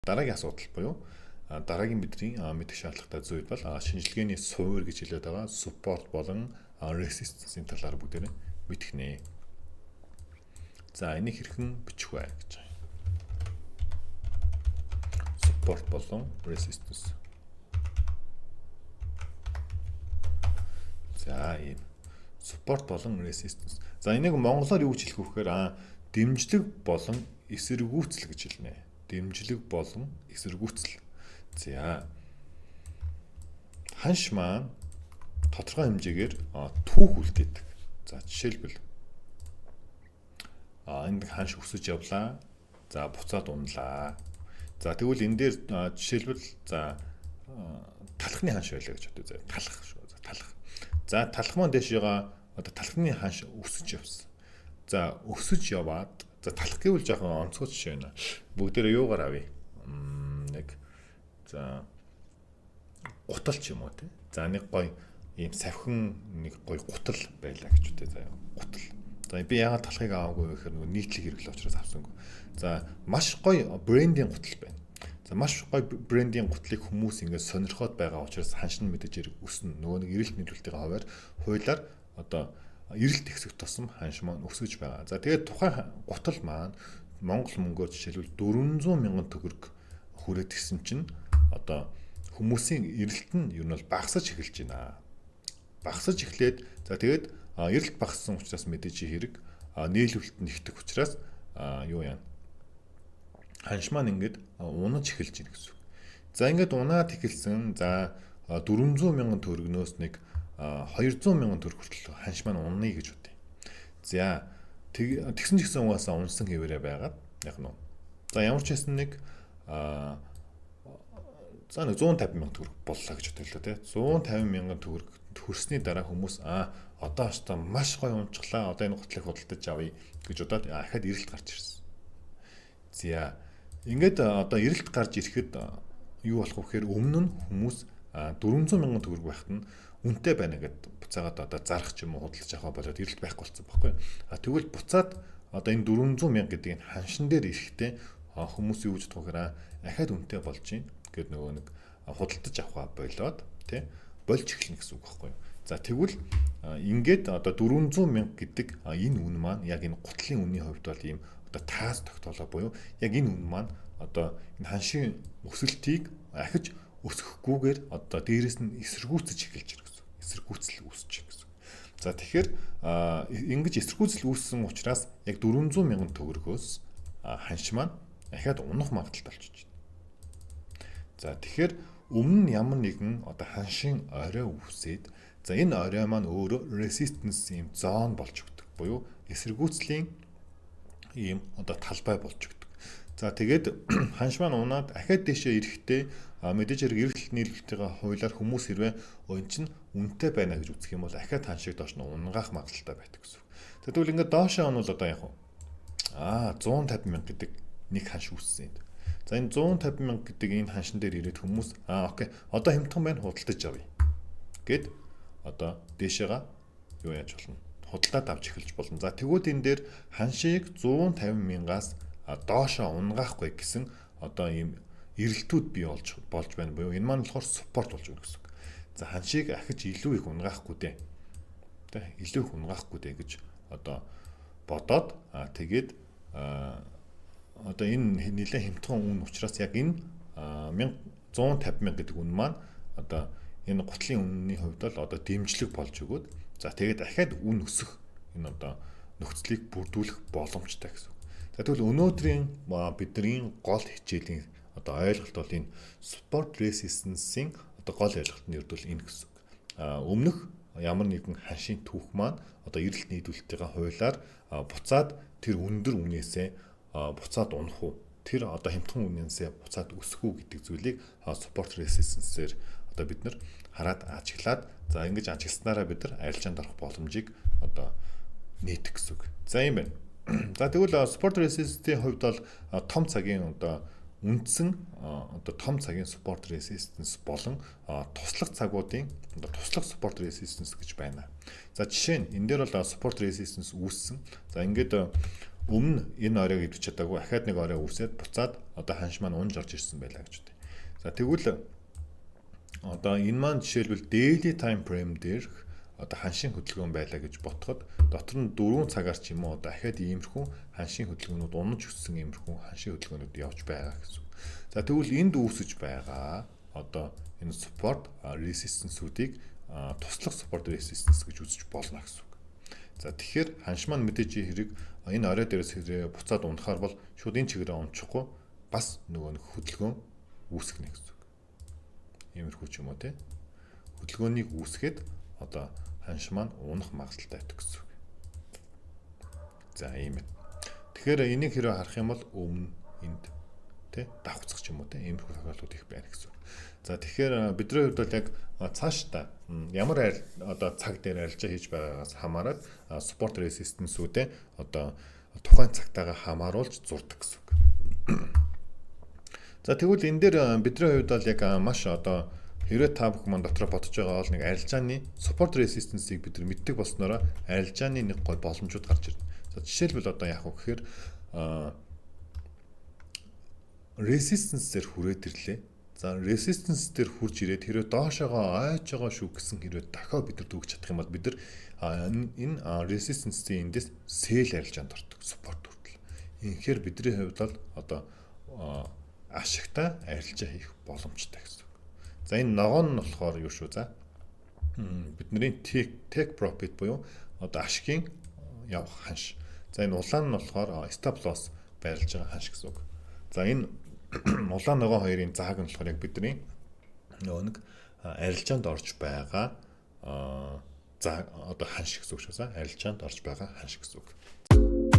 дараагийн асуудал буюу дараагийн бидний мэдэх шаардлагатай зүйл бол шинжилгээний суур гэж хэлээд байгаа support болон resistance-ийн талаар бүгдээрээ мэдэх нэ. За энийг хэрхэн бичих вэ гэж байна. Support болон resistance. За ийм support болон resistance. За энийг монголоор юу гэж хэлэх вэ гэхээр дэмжлэг болон эсэргүүцэл гэж хэлнэ. Дэмжлэг болон эсэргүүцэл. За ханш маань тодорхой хэмжээгээр түүх үлдээдэг. За жишээлбэл энд ханш өсөж явлаа. За буцаад унлаа. За тэгвэл энэ дээр жишээлбэл за талхны ханш байлаа гэж бодъё. За талх шүү. За талх. За талх маань дэшега одоо талхны ханш өсөж явсан. За өсөж яваад за талх гэвэл жоохон онцгой жишээ байна. Бүгдээрээ юугаар авъя? Нэг за гутал ч юм уу тий. За нэг гоё ийм савхин нэг гоё гутал байлаа гэж үтэй заяа. Гутал. За би яагаад талхыг аваагүй вэ гэхээр нөгөө нийтлэг хэрэглээ учраас авсангүй. За маш гоё брендинг гутал байна. За маш гоё брендинг гутлыг хүмүүс ингээд сонирхоод байгаа учраас ханшин мэдэж ирэх өснө. Нөгөө нэг эрэлт нийлүүлэлтийн хуулиар одоо эрэлт ихсэх тусам ханш маань өсөж байгаа. За тэгээд тухайн гутал маань Монгол мөнгөөр жишээлбэл 400 мянган төгрөг хүрээд гисэн чинь одоо хүмүүсийн эрэлт нь юу нь бол багасж эхэлж байна. Багасж эхлээд за тэгээд эрэлт багассан учраас мэдээж хэрэг нийлүүлэлт нэгтэх учраас юу яа ханш маань ингээд унаж эхэлж байна гэсэн үг. За ингээд унаад эхэлсэн. За 400 мянган төгрөгнөөс нэг 200 мянган төгрөг хүртэл ханш маань уннаа гэж үтэй. За тэгсэн ч гэсэн угаасаа унсан хэвээрээ байгаад яг нь. За ямар ч хэсэн нэг за 150 мянган төгрөг боллоо гэж бодлоо тий. 150 мянган төгрөг төрсний дараа хүмүүс одоо ч маш гоё унцглаа. Одоо энэ гутлыг худалдаж авъя гэж удаад ахаад эрэлт гарч ирсэн. За ингээд одоо эрэлт гарч ирэхэд юу болох вэ гэхээр өмнө нь хүмүүс 400 мянган төгрөг байхад нь үнэтэй байна гэд буцаагаад одоо зарах ч юм уу худалдаж авах болоод эрэлт байхгүй болсон байхгүй. Тэгвэл буцаад одоо энэ 400 мянга гэдэг энэ ханшин дээр ирэхдээ хүмүүс юу гэж бодох вэ гэхээр ахаад үнэтэй болж байна гэд нөгөө нэг худалдаж авах болоод тий болж эхэлнэ гэсэн үг байхгүй. За тэгвэл ингээд одоо 400 мянга гэдэг энэ үн маань яг энэ гутлын үнийн хувьд бол ийм одоо таас тогтоолоо буюу яг энэ үн маань одоо энэ ханшийн өсөлтийг ахиж өсгөхгүйгээр одоо дээрэс нь эсэргүүцэж эхэлж байна гэсэн. Эсэргүүцэл үүсэж байна гэсэн. За тэгэхээр ингэж эсэргүүцэл үүссэн учраас яг 400 мянган төгрөгөөс ханш маань ахаад унах магадлал болчихж байна. За тэгэхээр өмнө нь ямар нэгэн одоо ханшийн орой үүсээд за энэ орой маань өөрөө resistance юм зон болж өгдөг. Буюу эсэргүүцлийн ийм одоо талбай болж өгдөг. За тэгээд ханш маань унаад ахаад дэшээ ирэхдээ мэдээж хэрэг эрэлт нийлүүлэлтийн хуулиар хүмүүс хэрвээ энэ чинь үнэтэй байна гэж үзэх юм бол ахаад ханшийг доош нь унгаах магадлалтай байдаг гэсэн. Тэгвэл ингээд доошоо онвол одоо яг 150 мянга гэдэг нэг ханш үүссэн юм. За энэ 150 мянга гэдэг энэ ханшин дээр ирээд хүмүүс окей одоо хямдхан байна худалдаж авъя гэд одоо дээшээга юу яаж болно худалдаад авч эхэлж болно. За тэгвэл энэ дээр ханшийг 150 мянгаас доошоо унгаахгүй гэсэн одоо ийм эрэлтүүд бий болж байна буюу энэ маань болохоор support болж байна гэсэн үг. За ханшийг ахиж илүү их унгаахгүй дээ. Тэ илүү их унгаахгүй дээ гэж одоо бодоод тэгээд одоо энэ нэлээд хямдхан үн учраас яг энэ 150 мянга гэдэг үн маань одоо энэ гутлын үнийн хувьд бол одоо дэмжлэг болж өгөөд за тэгээд дахиад үн өсөх энэ одоо нөхцөлийг бүрдүүлэх боломжтой гэсэн. За тэгвэл өнөөдрийн бидний гол хичээлийн одоо ойлголт бол энэ support resistance-ийн одоо гол ойлголт нь ердөө энэ гэсэн. Өмнөх ямар нэгэн ханшийн түүх маань одоо эрэлт нийлүүлэлтийн хуулиар буцаад тэр өндөр үнээсээ буцаад унах уу? Тэр одоо хямдхан үнээсээ буцаад өсөх үү гэдэг зүйлийг support resistance-ээр одоо бид нар хараад ажиглаад за ингэж ажигласнараа бид нар арилжаанд орох боломжийг одоо нээдэг гэсэн үг. За юм байна. За тэгвэл support resistance-ийн хувьд бол том цагийн одоо үндсэн одоо том цагийн support resistance болон туслах цагуудын одоо туслах support resistance гэж байна. За жишээ нь энэ дээр бол support resistance үүссэн. За ингээд өмнө энэ оройг идэж чадаагүй ахаад нэг орой үүсээд буцаад одоо ханш маань унж орж ирсэн байлаа гэж үү. За тэгвэл одоо энэ маань жишээлбэл daily time frame дээр одоо ханшийн хөдөлгөөн байлаа гэж ботход дотор нь 4 цагаар ч юм уу одоо ахаад иймэрхүү ханшийн хөдөлгөөнүүд унаж өссөн иймэрхүү ханшийн хөдөлгөөнүүд явж байгаа гэсэн. За тэгвэл энд үүсэж байгаа одоо энэ support resistance-үүдийг туслах support resistance гэж үзэж болно гэсэн. За тэгэхээр ханш маань мэдээж хэрэг энэ орой дээрээс хэрэг буцаад унахаар бол шууд энэ чигээрээ унчихгүй бас нөгөө нэг хөдөлгөөн үүсгэнэ гэсэн үг. Иймэрхүү ч юм уу те. Хөдөлгөөнийг үүсгээд одоо ханш маань унах магадлалтай байдаг гэсэн үг. За ийм ээ. Тэгэхээр энийг хэрэг харах юм бол өмнө энд те давхцах ч юм уу те иймэрхүү тохиолдлууд их байна гэсэн үг. За тэгэхээр бидний хувьд бол яг цаашдаа ямар одоо цаг дээр арилжаа хийж байгаагаас хамаарат support resistance-үүдээ одоо тухайн цагтаагаа хамааруулж зурдаг гэсэн үг. За тэгвэл энэ дээр бидний хувьд бол яг маш одоо хэрвээ та бүхэн маань дотроо бодож байгаа бол нэг арилжааны support resistance-ийг бид нар мэддэг болсноороо арилжааны нэг гол боломжууд гарч ирнэ. За жишээлбэл одоо яг гэхээр resistance дээр хүрээд ирлээ. За resistance дээр хурж ирээд хэрвээ доошоогоо ойж байгаа шүү гэсэн хэрвээ дахиад бид нар дүүгч чадах юм бол бид нар энэ resistance-ийн эндээс sell арилжаанд ордог support хүртэл. Инхээр бидний хувьд бол одоо ашигтай арилжаа хийх боломжтой гэсэн. За энэ ногоон нь болохоор юу шүү за? Бидний take profit буюу одоо ашигын явах ханш. За энэ улаан нь болохоор stop loss байрлаж байгаа ханш гэсэн үг. За энэ улаан ногоон хоёрын зааг нь болохоор яг бидний нөгөө нэг арилжаанд орж байгаа за одоо ханш гэсэн үг шүү. Арилжаанд орж байгаа ханш гэсэн үг.